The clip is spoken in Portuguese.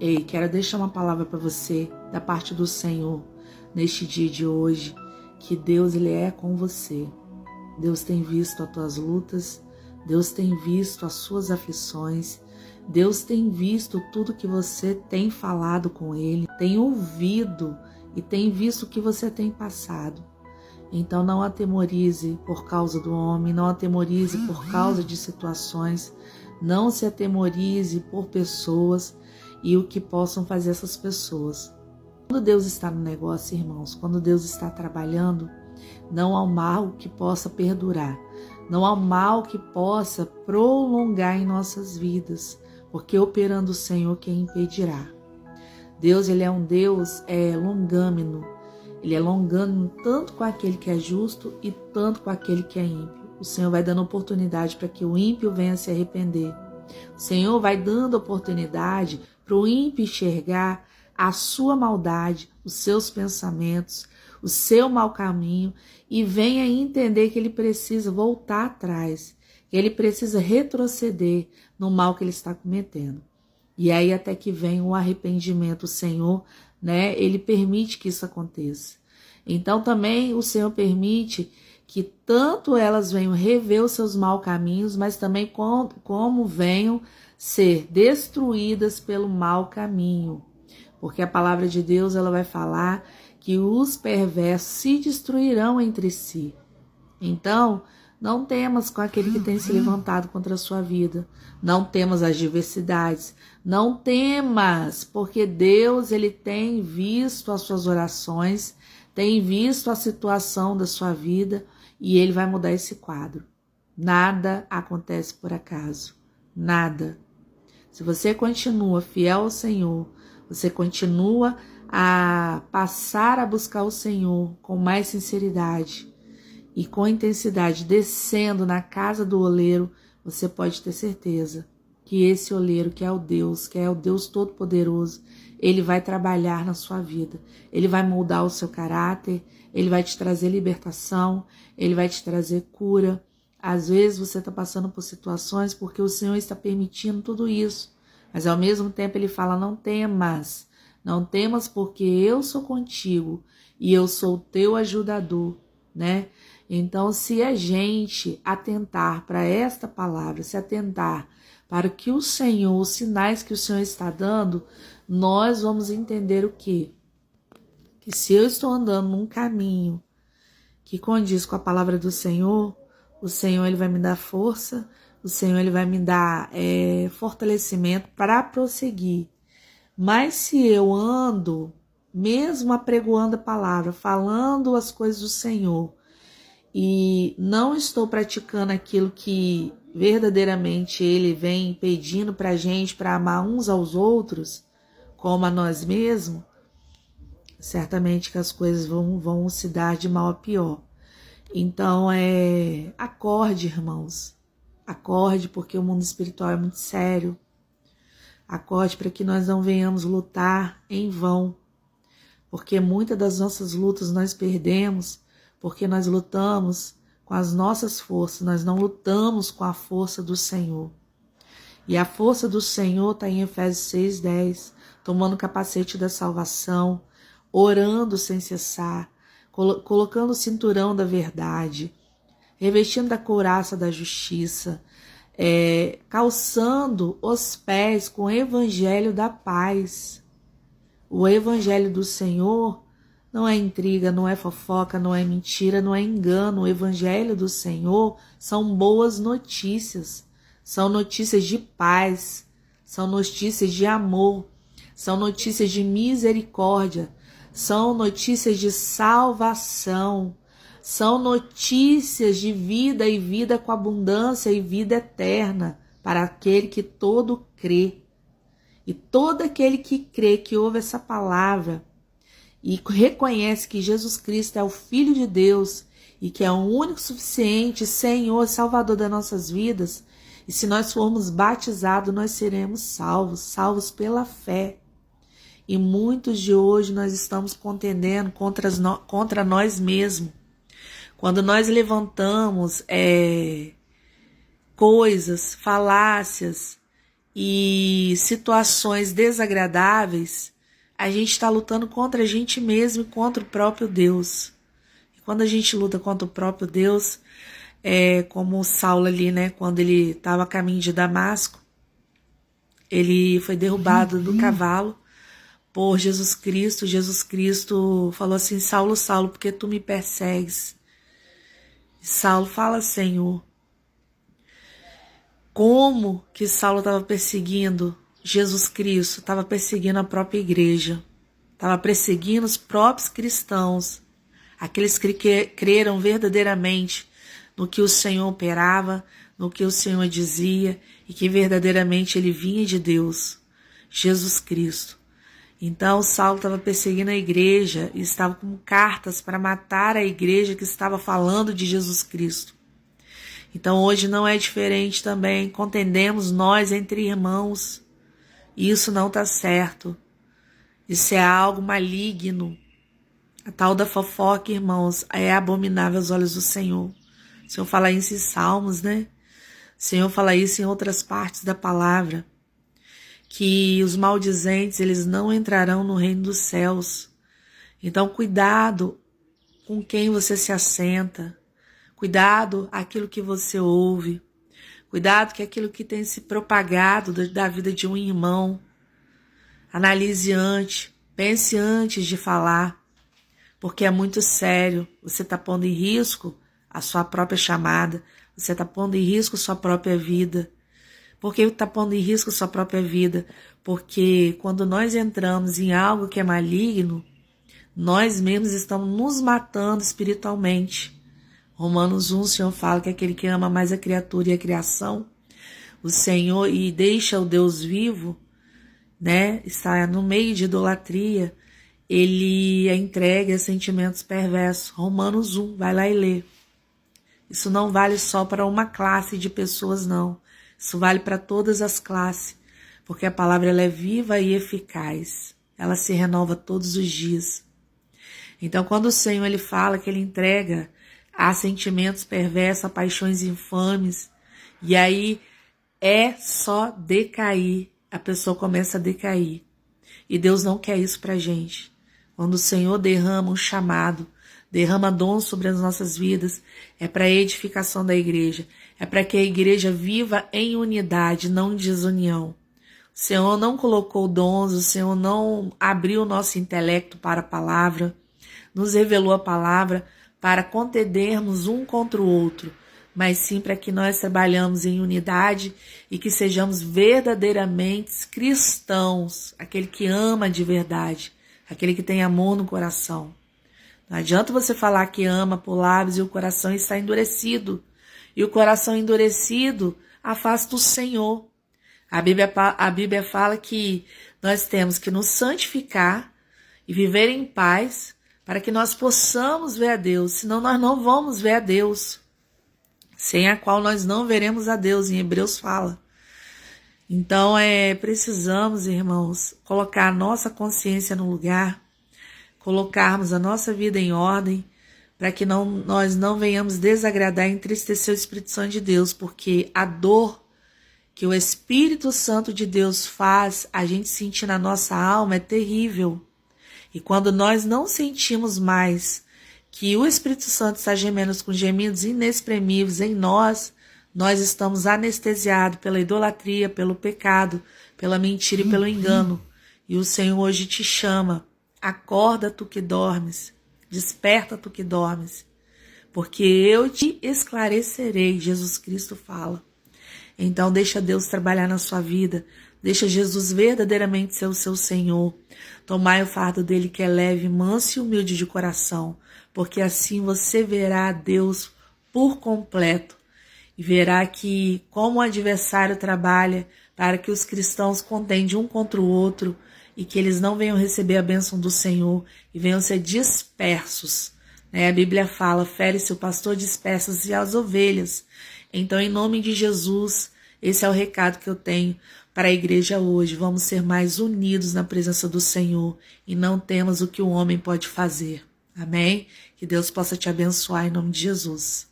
Ei, quero deixar uma palavra para você da parte do Senhor neste dia de hoje, que Deus ele é com você. Deus tem visto as tuas lutas, Deus tem visto as suas aflições, Deus tem visto tudo que você tem falado com Ele, tem ouvido e tem visto o que você tem passado. Então não atemorize por causa do homem, não atemorize por causa de situações, não se atemorize por pessoas e o que possam fazer essas pessoas. Quando Deus está no negócio, irmãos, quando Deus está trabalhando, não há mal que possa perdurar, não há mal que possa prolongar em nossas vidas, porque operando o Senhor, quem impedirá? Deus, ele é um Deus longâmino, ele é longâmino tanto com aquele que é justo e tanto com aquele que é ímpio. O Senhor vai dando oportunidade para que o ímpio venha se arrepender. O Senhor vai dando oportunidade para o ímpio enxergar a sua maldade, os seus pensamentos, o seu mau caminho e venha entender que ele precisa voltar atrás, que ele precisa retroceder no mal que ele está cometendo. E aí até que vem o arrependimento, o Senhor, ele permite que isso aconteça. Então também o Senhor permite que tanto elas venham rever os seus maus caminhos, mas também como venham ser destruídas pelo mau caminho. Porque a palavra de Deus ela vai falar que os perversos se destruirão entre si. Então, não temas com aquele que tem se levantado contra a sua vida. Não temas as adversidades. Não temas, porque Deus ele tem visto as suas orações, tem visto a situação da sua vida e ele vai mudar esse quadro. Nada acontece por acaso. Nada. Se você continua fiel ao Senhor, você continua a passar a buscar o Senhor com mais sinceridade e com intensidade, descendo na casa do oleiro, você pode ter certeza que esse oleiro, que é o Deus Todo-Poderoso, ele vai trabalhar na sua vida, ele vai moldar o seu caráter, ele vai te trazer libertação, ele vai te trazer cura. Às vezes você está passando por situações porque o Senhor está permitindo tudo isso, mas ao mesmo tempo ele fala, não temas, não temas porque eu sou contigo e eu sou o teu ajudador, Então, se a gente atentar para esta palavra, se atentar para o que o Senhor, os sinais que o Senhor está dando, nós vamos entender o quê? Que se eu estou andando num caminho que condiz com a palavra do Senhor, o Senhor ele vai me dar força, o Senhor ele vai me dar fortalecimento para prosseguir. Mas se eu ando, mesmo apregoando a palavra, falando as coisas do Senhor, e não estou praticando aquilo que verdadeiramente ele vem pedindo para a gente, para amar uns aos outros, como a nós mesmos, certamente que as coisas vão se dar de mal a pior. Então, acorde, irmãos. Acorde, porque o mundo espiritual é muito sério. Acorde para que nós não venhamos lutar em vão. Porque muitas das nossas lutas nós perdemos, porque nós lutamos com as nossas forças, nós não lutamos com a força do Senhor. E a força do Senhor está em Efésios 6:10, tomando o capacete da salvação, orando sem cessar, colocando o cinturão da verdade, revestindo da couraça da justiça, calçando os pés com o evangelho da paz. O evangelho do Senhor não é intriga, não é fofoca, não é mentira, não é engano. O evangelho do Senhor são boas notícias, são notícias de paz, são notícias de amor, são notícias de misericórdia, são notícias de salvação, são notícias de vida e vida com abundância e vida eterna para aquele que todo crê. E todo aquele que crê, que ouve essa palavra e reconhece que Jesus Cristo é o Filho de Deus e que é o único suficiente Senhor, Salvador das nossas vidas, e se nós formos batizados, nós seremos salvos pela fé. E muitos de hoje nós estamos contendendo contra nós mesmos. Quando nós levantamos coisas, falácias, e situações desagradáveis, a gente está lutando contra a gente mesmo e contra o próprio Deus. E quando a gente luta contra o próprio Deus, como o Saulo ali, né, quando ele estava a caminho de Damasco, ele foi derrubado do cavalo por Jesus Cristo. Jesus Cristo falou assim: Saulo, Saulo, por que tu me persegues? E Saulo fala: Senhor. Como que Saulo estava perseguindo Jesus Cristo? Estava perseguindo a própria igreja. Estava perseguindo os próprios cristãos. Aqueles que creram verdadeiramente no que o Senhor operava, no que o Senhor dizia e que verdadeiramente ele vinha de Deus, Jesus Cristo. Então Saulo estava perseguindo a igreja e estava com cartas para matar a igreja que estava falando de Jesus Cristo. Então hoje não é diferente também, contendemos nós entre irmãos, e isso não está certo, isso é algo maligno. A tal da fofoca, irmãos, é abominável aos olhos do Senhor. O Senhor fala isso em Salmos, né? O Senhor fala isso em outras partes da palavra, que os maldizentes, eles não entrarão no reino dos céus. Então cuidado com quem você se assenta. Cuidado aquilo que você ouve. Cuidado que aquilo que tem se propagado da vida de um irmão. Analise antes, pense antes de falar, porque é muito sério. Você está pondo em risco a sua própria chamada, você está pondo em risco a sua própria vida. Por que está pondo em risco a sua própria vida? Porque quando nós entramos em algo que é maligno, nós mesmos estamos nos matando espiritualmente. Romanos 1, o Senhor fala que aquele que ama mais a criatura e a criação, o Senhor, e deixa o Deus vivo, né, está no meio de idolatria, ele é entregue a sentimentos perversos. Romanos 1, vai lá e lê. Isso não vale só para uma classe de pessoas, não. Isso vale para todas as classes, porque a palavra ela é viva e eficaz. Ela se renova todos os dias. Então, quando o Senhor ele fala que ele entrega a sentimentos perversos, a paixões infames, e aí é só decair, a pessoa começa a decair. E Deus não quer isso pra gente. Quando o Senhor derrama um chamado, derrama dons sobre as nossas vidas, é para a edificação da igreja, é para que a igreja viva em unidade, não em desunião. O Senhor não colocou dons, o Senhor não abriu o nosso intelecto para a palavra, nos revelou a palavra para contendermos um contra o outro, mas sim para que nós trabalhamos em unidade e que sejamos verdadeiramente cristãos, aquele que ama de verdade, aquele que tem amor no coração. Não adianta você falar que ama por lábios e o coração está endurecido. E o coração endurecido afasta o Senhor. A Bíblia fala que nós temos que nos santificar e viver em paz para que nós possamos ver a Deus, senão nós não vamos ver a Deus, sem a qual nós não veremos a Deus, em Hebreus fala. Então, precisamos, irmãos, colocar a nossa consciência no lugar, colocarmos a nossa vida em ordem, para que nós não venhamos desagradar e entristecer o Espírito Santo de Deus, porque a dor que o Espírito Santo de Deus faz a gente sentir na nossa alma é terrível. E quando nós não sentimos mais que o Espírito Santo está gemendo com gemidos inexprimíveis em nós, nós estamos anestesiados pela idolatria, pelo pecado, pela mentira e pelo engano. E o Senhor hoje te chama, acorda tu que dormes, desperta tu que dormes, porque eu te esclarecerei, Jesus Cristo fala. Então deixa Deus trabalhar na sua vida, deixa Jesus verdadeiramente ser o seu Senhor. Tomai o fardo dele que é leve, manso e humilde de coração, porque assim você verá a Deus por completo e verá que como o adversário trabalha para que os cristãos contendem um contra o outro e que eles não venham receber a bênção do Senhor e venham ser dispersos. A Bíblia fala, fere-se o pastor dispersa-se as ovelhas. Então, em nome de Jesus, esse é o recado que eu tenho para a igreja hoje. Vamos ser mais unidos na presença do Senhor e não temos o que o homem pode fazer. Amém? Que Deus possa te abençoar em nome de Jesus.